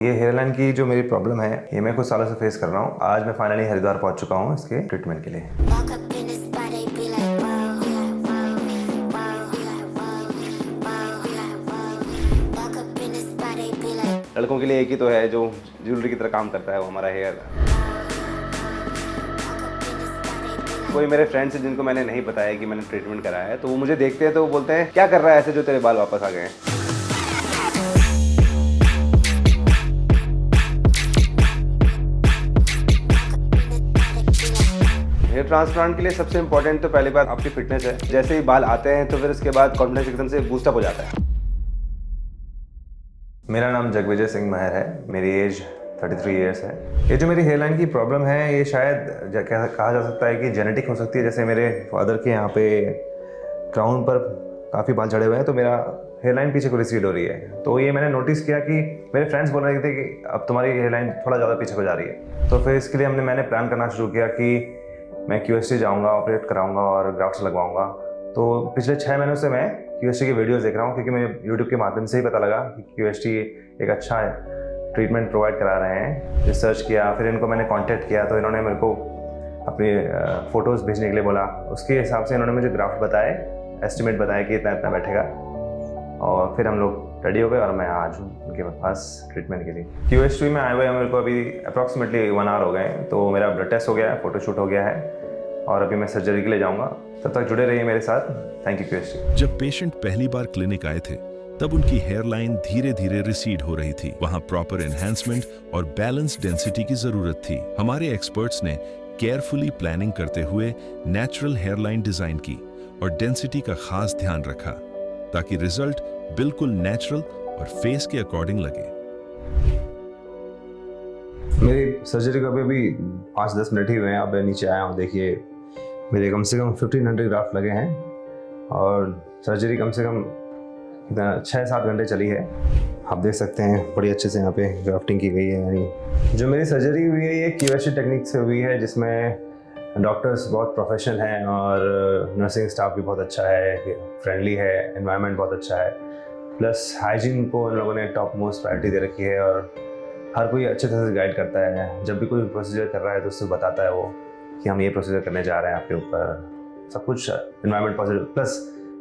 ये हेयरलाइन की जो मेरी प्रॉब्लम है ये मैं कुछ सालों से फेस कर रहा हूँ। आज मैं फाइनली हरिद्वार पहुँच चुका हूँ इसके ट्रीटमेंट के लिए। Walk up in this body, be like, whoa, be like, whoa, be like, whoa, be like, whoa. Walk up in this body, be like, लड़कों के लिए एक ही तो है जो ज्वेलरी की तरह काम करता है, वो हमारा हेयर। कोई मेरे फ्रेंड्स हैं जिनको मैंने नहीं बताया कि मैंने ट्रीटमेंट कराया है, तो वो मुझे देखते हैं तो वो बोलते हैं क्या कर रहा है ऐसे जो तेरे बाल वापस आ गए हैं। हेयर ट्रांसप्लांट के लिए सबसे इंपॉर्टेंट तो पहली बात आपकी फिटनेस है। जैसे ही बाल आते हैं तो फिर उसके बाद कॉन्फिडेंस एकदम से बूस्टअप हो जाता है। मेरा नाम जगविजय सिंह महर है, मेरी एज 33 इयर्स है। ये जो मेरी हेयरलाइन की प्रॉब्लम है ये शायद कहा जा सकता है कि जेनेटिक हो सकती है। जैसे मेरे फादर के यहाँ पे क्राउन पर काफ़ी बाल झड़े हुए हैं तो मेरा हेयरलाइन पीछे को रिसीड हो रही है। तो ये मैंने नोटिस किया कि मेरे फ्रेंड्स बोल रहे थे कि अब तुम्हारी हेयरलाइन थोड़ा ज़्यादा पीछे को जा रही है। तो फिर इसके लिए मैंने प्लान करना शुरू किया कि मैं QST जाऊँगा, ऑपरेट कराऊँगा और ग्राफ्ट्स लगवाऊँगा। तो पिछले 6 महीनों से मैं QST की वीडियोस देख रहा हूँ क्योंकि मुझे यूट्यूब के माध्यम से ही पता लगा कि QST एक अच्छा ट्रीटमेंट प्रोवाइड करा रहे हैं। रिसर्च किया, फिर इनको मैंने कांटेक्ट किया तो इन्होंने मेरे को अपनी फ़ोटोज़ भेजने के लिए बोला। उसके हिसाब से इन्होंने मुझे ग्राफ्ट बताए, एस्टिमेट बताया कि इतना इतना बैठेगा, और फिर हम लोग रेडी हो गए और मैं आज हूँ उनके पास ट्रीटमेंट के लिए। QST में आए हुए मेरे को अभी अप्रॉक्सीमेटली 1 आवर हो गए। तो मेरा ब्लड टेस्ट हो गया है, फ़ोटोशूट हो गया है और अभी मैं सर्जरी के लिए जाऊँगा। तब तक जुड़े रहिए मेरे साथ। Thank you QST। जब पेशेंट पहली बार क्लिनिक आए थे तब उनकी हेयरलाइन धीरे धीरे रिसीड हो रही थी। वहां प्रॉपर एनहांसमेंट और बैलेंस डेंसिटी की जरूरत थी। हमारे एक्सपर्ट्स ने केयरफुली प्लानिंग करते हुए नेचुरल हेयरलाइन डिजाइन की और डेंसिटी का खास ध्यान रखा ताकि रिजल्ट बिल्कुल नेचुरल और फेस के अकॉर्डिंग लगे। मेरी सर्जरी को अभी 5-10 मिनट ही हुए हैं। अब मैं नीचे आया हूँ, देखिए मेरे कम से कम 1500 ग्राफ्ट लगे हैं और सर्जरी कम से कम 6-7 घंटे चली है। आप देख सकते हैं बड़ी अच्छे से यहाँ पे ग्राफ्टिंग की गई है। यानी जो मेरी सर्जरी हुई है ये QST टेक्निक से हुई है, जिसमें डॉक्टर्स बहुत प्रोफेशनल हैं और नर्सिंग स्टाफ भी बहुत अच्छा है, फ्रेंडली है, एनवायरनमेंट बहुत अच्छा है, प्लस हाइजीन को उन लोगों ने टॉप मोस्ट प्रायोरिटी दे रखी है और हर कोई अच्छे तरह से गाइड करता है। जब भी कोई प्रोसीजर कर रहा है तो उससे बताता है वो कि हम ये प्रोसीजर करने जा रहे हैं आपके ऊपर। सब कुछ एनवायरनमेंट पॉजिटिव, प्लस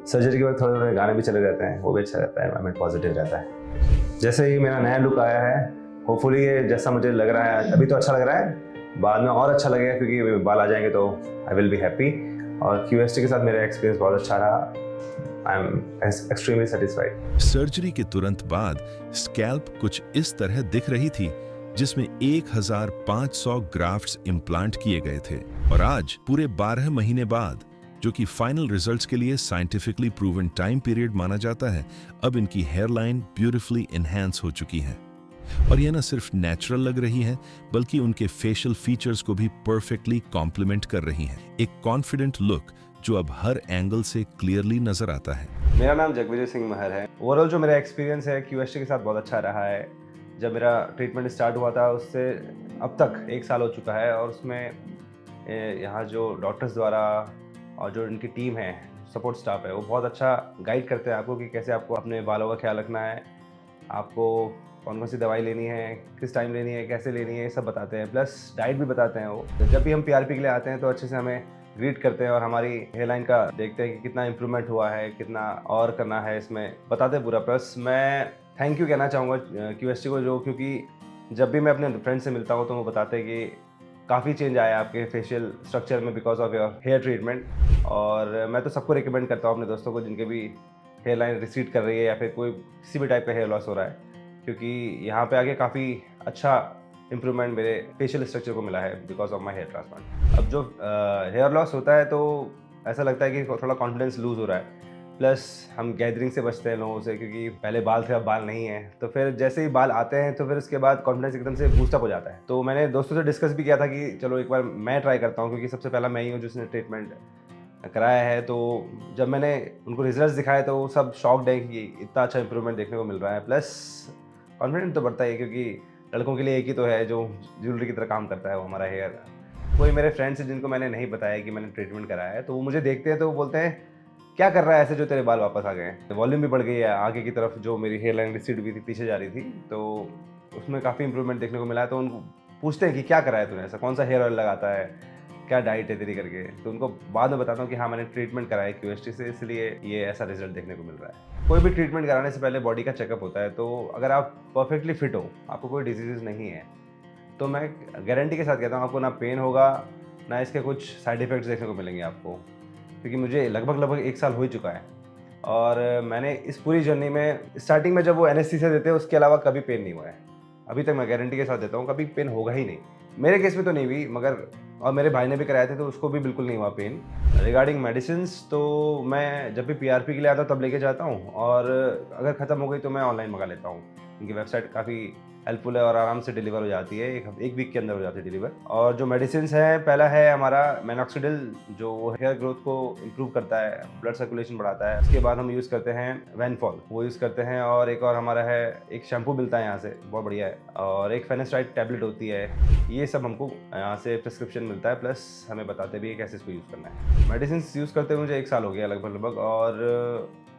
सर्जरी के बाद थोड़े थोड़े गाने भी चले रहते हैं, वो भी अच्छा रहता है, एनवायरनमेंट पॉजिटिव रहता है। जैसे ही मेरा नया लुक आया है, होपफुली ये जैसा मुझे लग रहा है अभी तो अच्छा लग रहा है, बाद में और अच्छा लगेगा क्योंकि बाल आ जाएंगे तो आई विल बी हैप्पी। और QST के साथ मेरा एक्सपीरियंस बहुत अच्छा रहा। I am extremely satisfied. Surgery के तुरंत बाद स्कैल्प कुछ इस तरह दिख रही थी जिसमें 1500 ग्राफ्ट्स इम्प्लांट किए गए थे। और आज पूरे 12 महीने बाद, जो कि फाइनल रिजल्ट्स के लिए साइंटिफिकली प्रूवन टाइम पीरियड माना जाता है, अब इनकी हेयरलाइन ब्यूटीफुली एनहांस हो चुकी है। और यह न सिर्फ नेचुरल लग रही है बल्कि उनके फेशियल फीचर्स को भी परफेक्टली कॉम्प्लीमेंट कर रही हैं। एक कॉन्फिडेंट लुक जो अब हर एंगल से क्लियरली नजर आता है। मेरा नाम जगविजय सिंह महर है। ओवरऑल जो मेरा एक्सपीरियंस है QST के साथ बहुत अच्छा रहा है। जब मेरा ट्रीटमेंट स्टार्ट हुआ था उससे अब तक 1 साल हो चुका है और उसमें यहाँ जो डॉक्टर्स द्वारा और जो इनकी टीम है, सपोर्ट स्टाफ है, वो बहुत अच्छा गाइड करते हैं आपको कि कैसे आपको अपने बालों का ख्याल रखना है, आपको कौन कौन सी दवाई लेनी है, किस टाइम लेनी है, कैसे लेनी है, ये सब बताते हैं। प्लस डाइट भी बताते हैं वो। जब भी हम PRP के लिए आते हैं तो अच्छे से हमें ग्रीट करते हैं और हमारी हेयरलाइन का देखते हैं कि कितना इम्प्रूवमेंट हुआ है, कितना और करना है, इसमें बताते हैं पूरा। प्लस मैं थैंक यू कहना चाहूँगा QST को, जो क्योंकि जब भी मैं अपने फ्रेंड से मिलता हूँ तो वो बताते हैं कि काफ़ी चेंज आया है आपके फेशियल स्ट्रक्चर में because of your hair treatment. और मैं तो सबको रिकमेंड करता हूँ अपने दोस्तों को जिनके भी हेयरलाइन रिसीड कर रही है या फिर कोई किसी भी टाइप का हेयर लॉस हो रहा है, क्योंकि यहाँ पे आके काफ़ी अच्छा इम्प्रूवमेंट मेरे फेशियल स्ट्रक्चर को मिला है because of my hair transplant. अब जो हेयर लॉस होता है तो ऐसा लगता है कि थोड़ा कॉन्फिडेंस लूज़ हो रहा है, प्लस हम गैदरिंग से बचते हैं लोगों से क्योंकि पहले बाल थे अब बाल नहीं है। तो फिर जैसे ही बाल आते हैं तो फिर उसके बाद कॉन्फिडेंस एकदम से बूस्टअप हो जाता है। तो मैंने दोस्तों से डिस्कस भी किया था कि चलो एक बार मैं ट्राई करता हूँ, क्योंकि सबसे पहला मैं ही हूँ जिसने ट्रीटमेंट कराया है। तो जब मैंने उनको रिजल्ट्स दिखाए तो वो सब शॉक्ड है कि इतना अच्छा इंप्रूवमेंट देखने को मिल रहा है। प्लस कॉन्फिडेंट तो बढ़ता ही है क्योंकि लड़कों के लिए एक ही तो है जो ज्वेलरी की तरह काम करता है, वो हमारा हेयर। कोई मेरे फ्रेंड्स हैं जिनको मैंने नहीं बताया कि मैंने ट्रीटमेंट कराया है, तो वो मुझे देखते हैं तो वो बोलते हैं क्या कर रहा है ऐसे जो तेरे बाल वापस आ गए हैं। वॉल्यूम भी बढ़ गई है आगे की तरफ, जो मेरी हेयर लाइन रिसीड हुई थी पीछे जा रही थी, तो उसमें काफ़ी इंप्रूवमेंट देखने को मिला है। तो उनको पूछते हैं कि क्या करा है तूने, ऐसा कौन सा हेयर ऑयल लगाता है, क्या डाइट है तेरी करके। तो उनको बाद में बताता हूँ कि हाँ मैंने ट्रीटमेंट कराया है QST से, इसलिए ये ऐसा रिजल्ट देखने को मिल रहा है। कोई भी ट्रीटमेंट कराने से पहले बॉडी का चेकअप होता है। तो अगर आप परफेक्टली फिट हो, आपको कोई डिजीज़ नहीं है, तो मैं गारंटी के साथ कहता हूँ आपको ना पेन होगा, ना इसके कुछ साइड इफ़ेक्ट्स देखने को मिलेंगे आपको। क्योंकि मुझे लगभग 1 साल हो ही चुका है और मैंने इस पूरी जर्नी में स्टार्टिंग में जब वो एनेस्थीसिया देते हैं उसके अलावा कभी पेन नहीं हुआ है। अभी तक मैं गारंटी के साथ देता हूँ कभी पेन होगा ही नहीं। मेरे केस में तो नहीं हुई, मगर और मेरे भाई ने भी कराए थे तो उसको भी बिल्कुल नहीं हुआ पेन। रिगार्डिंग मेडिसिन्स, तो मैं जब भी PRP के लिए आता हूँ तब लेके जाता हूँ, और अगर ख़त्म हो गई तो मैं ऑनलाइन मंगा लेता हूँ। उनकी वेबसाइट काफ़ी हेल्पफुल है और आराम से डिलीवर हो जाती है, एक वीक के अंदर हो जाती है डिलीवर। और जो मेडिसिन्स हैं, पहला है हमारा मिनॉक्सिडिल जो हेयर ग्रोथ को इम्प्रूव करता है, ब्लड सर्कुलेशन बढ़ाता है। उसके बाद हम यूज़ करते हैं वैनफॉल, वो यूज़ करते हैं। और एक और हमारा है, एक शैम्पू मिलता है यहाँ से, बहुत बढ़िया है। और एक फेनेस्ट्राइड टैबलेट होती है। ये सब हमको यहाँ से प्रिस्क्रिप्शन मिलता है, प्लस हमें बताते भी है कैसे इसको यूज़ करना है। मेडिसिन्स यूज़ करते हुए मुझे 1 साल हो गया लगभग। और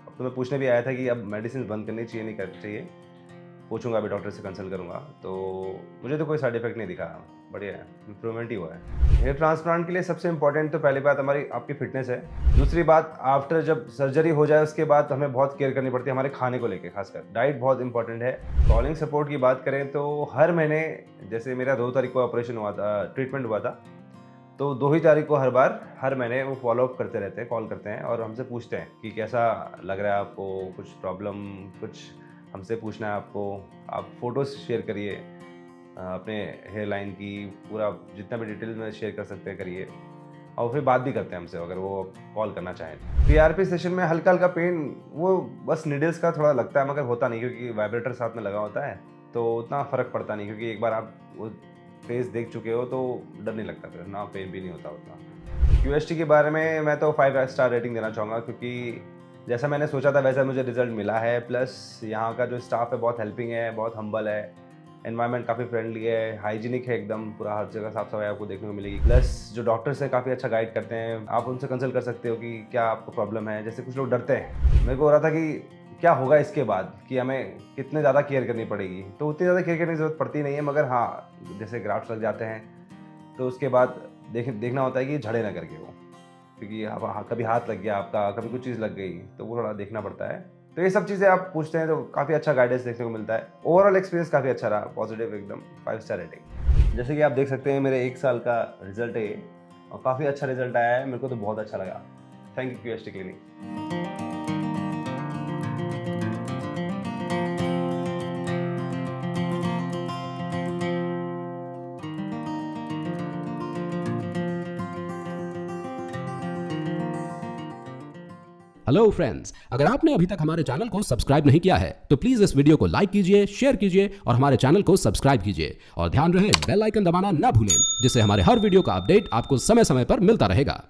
अब तो मैं पूछने भी आया था कि अब मेडिसिन बंद करनी चाहिए नहीं करनी चाहिए। पूछूंगा, अभी डॉक्टर से कंसल्ट करूंगा। तो मुझे तो कोई साइड इफेक्ट नहीं दिखा, बढ़िया है, इम्प्रूवमेंट ही हुआ है। हेयर ट्रांसप्लांट के लिए सबसे इंपॉर्टेंट तो पहली बात हमारी आपकी फिटनेस है। दूसरी बात, आफ्टर जब सर्जरी हो जाए उसके बाद हमें बहुत केयर करनी पड़ती है हमारे खाने को लेके, खासकर डाइट बहुत इंपॉर्टेंट है। कॉलिंग सपोर्ट की बात करें तो हर महीने, जैसे मेरा 2 तारीख को ऑपरेशन हुआ था, ट्रीटमेंट हुआ था, तो 2 ही तारीख को हर महीने वो फॉलोअप करते रहते हैं, कॉल करते हैं और हमसे पूछते हैं कि कैसा लग रहा है आपको, कुछ प्रॉब्लम, कुछ हमसे पूछना है आपको। आप फ़ोटोज़ शेयर करिए अपने हेयर लाइन की, पूरा जितना भी डिटेल में शेयर कर सकते हैं करिए। और फिर बात भी करते हैं हमसे अगर वो कॉल करना चाहें। PRP सेशन में हल्का हल्का पेन, वो बस नीडल्स का थोड़ा लगता है, मगर होता नहीं, क्योंकि वाइब्रेटर साथ में लगा होता है तो उतना फ़र्क पड़ता नहीं। क्योंकि एक बार आप वो फेस देख चुके हो तो डर नहीं लगता, फिर ना पेन भी नहीं होता उतना। QST के बारे में मैं तो 5 स्टार रेटिंग देना चाहूँगा, क्योंकि जैसा मैंने सोचा था वैसा मुझे रिजल्ट मिला है। प्लस यहाँ का जो स्टाफ है बहुत हेल्पिंग है, बहुत हम्बल है, एनवायरनमेंट काफ़ी फ्रेंडली है, हाइजीनिक है एकदम, पूरा हर जगह साफ सफाई आपको देखने को मिलेगी। प्लस जो डॉक्टर्स हैं काफ़ी अच्छा गाइड करते हैं, आप उनसे कंसल्ट कर सकते हो कि क्या आपको प्रॉब्लम है। जैसे कुछ लोग डरते हैं, मेरे को हो रहा था कि क्या होगा इसके बाद, कि हमें कितने ज़्यादा केयर करनी पड़ेगी। तो उतनी ज़्यादा केयर करने की ज़रूरत पड़ती नहीं है, मगर हाँ जैसे ग्राफ्ट्स लग जाते हैं तो उसके बाद देखना होता है कि झड़े ना करके वो, क्योंकि आप कभी हाथ लग गया आपका, कभी कुछ चीज़ लग गई, तो वो थोड़ा देखना पड़ता है। तो ये सब चीज़ें आप पूछते हैं तो काफ़ी अच्छा गाइडेंस देखने को मिलता है। ओवरऑल एक्सपीरियंस काफ़ी अच्छा रहा, पॉजिटिव एकदम, 5 स्टार रेटिंग। जैसे कि आप देख सकते हैं मेरे 1 साल का रिजल्ट है ये, और काफ़ी अच्छा रिजल्ट आया है, मेरे को तो बहुत अच्छा लगा। Thank you QST clinic. Hello friends, अगर आपने अभी तक हमारे चैनल को सब्सक्राइब नहीं किया है तो प्लीज इस वीडियो को लाइक कीजिए, शेयर कीजिए और हमारे चैनल को सब्सक्राइब कीजिए। और ध्यान रहे बेल आइकन दबाना ना भूलें, जिससे हमारे हर वीडियो का अपडेट आपको समय समय पर मिलता रहेगा।